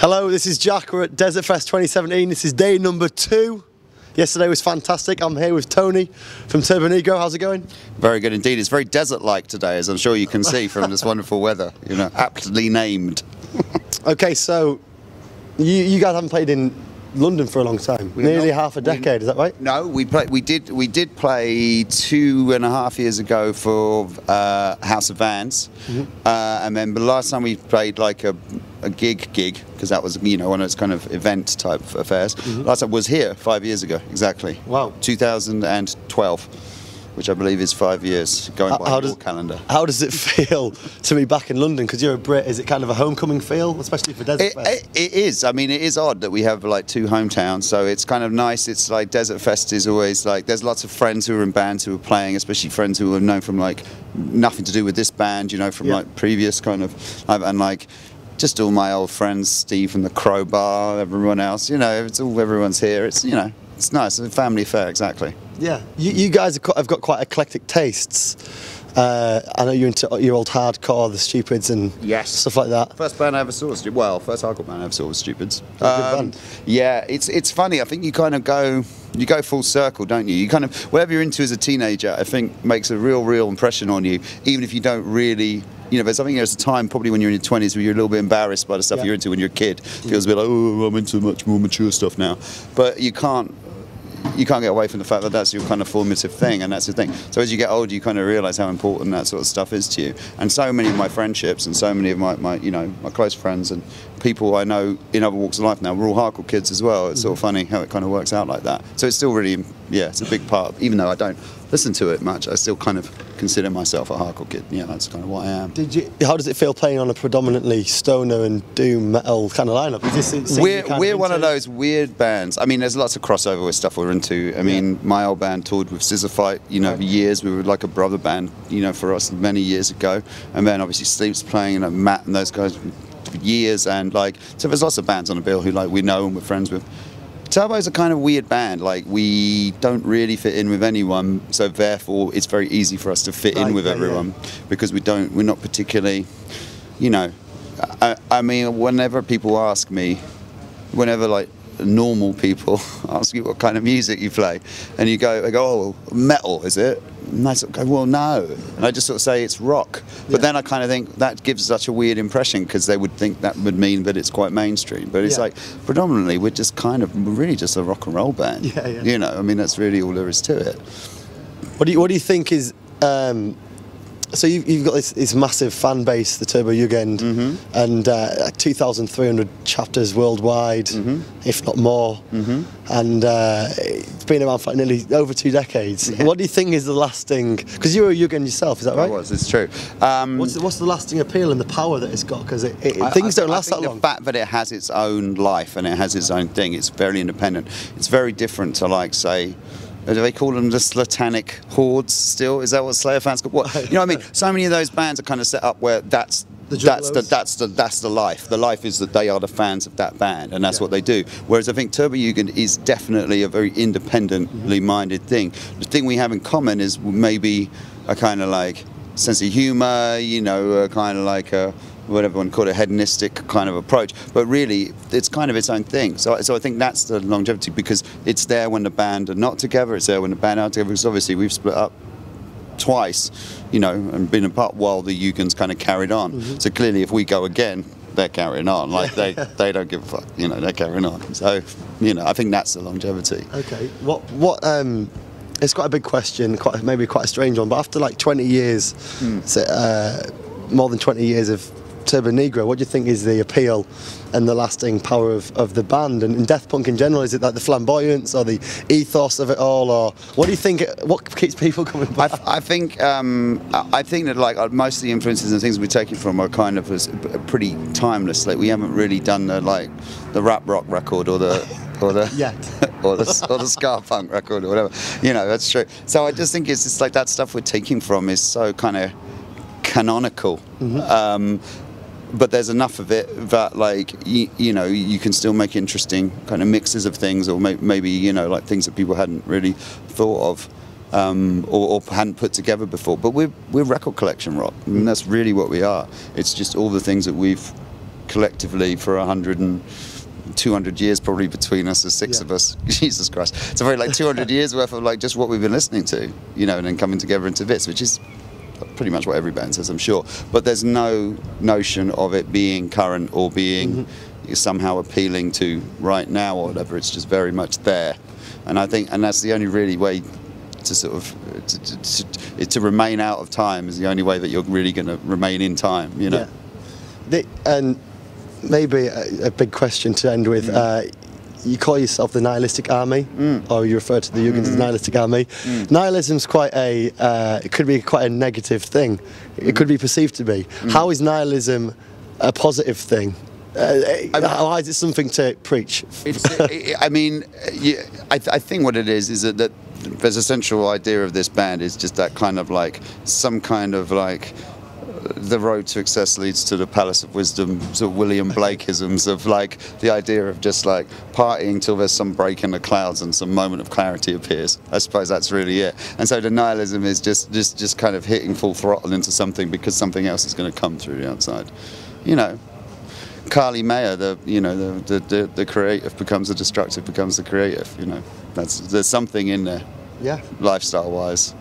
Hello, this is Jack. We're at Desertfest 2017. This is day number 2. Yesterday was fantastic. I'm here with Tony from Turbonegro. How's it going? Very good indeed. It's very desert-like today, as I'm sure you can see from this wonderful weather. You know, aptly named. Okay, so you guys haven't played in London for a long time. Nearly half a decade, is that right? No, we did play 2.5 years ago for House of Vans, and then the last time we played like a gig because that was, you know, one of those kind of event type affairs. Last time was here 5 years ago exactly. Wow. 2012, which I believe is 5 years going by your calendar. How does it feel to be back in London? Because you're a Brit, is it kind of a homecoming feel, especially for Desertfest? It is. I mean, it is odd that we have like 2 hometowns, so it's kind of nice. It's like Desertfest is always like, there's lots of friends who are in bands who are playing, especially friends who are known from like nothing to do with this band, you know, from like previous kind of, and like just all my old friends, Steve from the Crowbar, everyone else, you know, it's all, everyone's here. It's, you know, it's nice. It's a family affair, exactly. Yeah, you guys have got quite eclectic tastes. I know you're into your old hardcore, the Stupids, and stuff like that. First band I ever saw was, well, first hardcore band I ever saw was Stupids. Good band. Yeah, it's funny. I think you kind of go full circle, don't you? You kind of, whatever you're into as a teenager, I think makes a real impression on you, even if you don't really. You know, there's a time probably when you're in your 20s where you're a little bit embarrassed by the stuff you're into when you're a kid. Feels a bit like, oh, I'm into much more mature stuff now. But you can't get away from the fact that that's your kind of formative thing, and that's the thing. So as you get older, you kind of realise how important that sort of stuff is to you. And so many of my friendships and so many of my you know, my close friends and people I know in other walks of life now, we're all hardcore kids as well. It's sort of funny how it kind of works out like that. So it's still really, yeah, it's a big part. Even though I don't listen to it much, I still kind of consider myself a hardcore kid. Yeah, that's kind of what I am. How does it feel playing on a predominantly stoner and doom metal kind of lineup? Is this we're one of those weird bands. I mean, there's lots of crossover with stuff we're into. I mean, my old band toured with Scissor Fight, you know, for years. We were like a brother band, you know, for us many years ago. And then obviously Sleep's playing, and Matt and those guys for years. And like, so there's lots of bands on the bill who like we know and we're friends with. Turbo's a kind of weird band. Like, we don't really fit in with anyone, so therefore it's very easy for us to fit in with everyone because we're not particularly, you know. I mean, whenever people ask me, whenever like normal people ask you what kind of music you play, and I go, oh, metal, is it? And I sort of go, well, no. And I just sort of say it's rock. But then I kind of think that gives such a weird impression because they would think that would mean that it's quite mainstream. But it's like, predominantly, we're really just a rock and roll band. You know, I mean, that's really all there is to it. What do you think is... So you've got this massive fan base, the Turbojugend, and 2,300 chapters worldwide, if not more, and it's been around for nearly over 2 decades. What do you think is the lasting? Because you're a Jugend yourself, is that right? I was. It's true. What's the lasting appeal and the power that it's got? Because things don't last that long. The fact that it has its own life and it has its own thing, it's very independent. It's very different to, like, say, do they call them the Slatanic hordes still? Is that what Slayer fans call? What, you know what I mean? So many of those bands are kind of set up where that's the life. The life is that they are the fans of that band, and that's what they do. Whereas I think Turbojugend is definitely a very independently minded thing. The thing we have in common is maybe a kind of like sense of humour, you know, kind of like a, whatever everyone call it, hedonistic kind of approach, but really it's kind of its own thing. So I think that's the longevity, because it's there when the band are not together, it's there when the band are together, because obviously we've split up twice, you know, and been apart while the Jugend's kind of carried on. So clearly if we go again, they're carrying on, like they don't give a fuck, you know, they're carrying on. So, you know, I think that's the longevity. Okay, it's quite a big question, maybe quite a strange one, but after like 20 years, more than 20 years of Turbonegro, what do you think is the appeal and the lasting power of the band and death punk in general? Is it like the flamboyance or the ethos of it all, or what do you think? What keeps people coming back? I think that like most of the influences and things we're taking from are kind of pretty timeless. Like, we haven't really done the rap rock record or the or the ska punk record or whatever. You know, that's true. So I just think it's just like that stuff we're taking from is so kind of canonical. But there's enough of it that, like, you know, you can still make interesting kind of mixes of things, or maybe, you know, like things that people hadn't really thought of, or hadn't put together before. But we're record collection rock. I mean, that's really what we are. It's just all the things that we've collectively for 200 years probably between us, there's six of us. Jesus Christ, it's a very like 200 years worth of like just what we've been listening to, you know, and then coming together into bits, which is pretty much what every band says, I'm sure. But there's no notion of it being current or being somehow appealing to right now or whatever. It's just very much there, and I think, and that's the only really way to sort of to remain out of time, is the only way that you're really going to remain in time, you know. And maybe a big question to end with. You call yourself the nihilistic army, or you refer to the Jugends as the nihilistic army. Nihilism's quite it could be quite a negative thing. It could be perceived to be. How is nihilism a positive thing? How is it something to preach? I mean, I think what it is that there's a central idea of this band is just that kind of like, some kind of like, the road to success leads to the palace of wisdom, sort of William Blakeisms of like the idea of just like partying till there's some break in the clouds and some moment of clarity appears. I suppose that's really it. And so the nihilism is just kind of hitting full throttle into something because something else is going to come through the outside. You know, Carly Mayer, the creative becomes the destructive, becomes the creative. You know, there's something in there. Yeah. Lifestyle wise.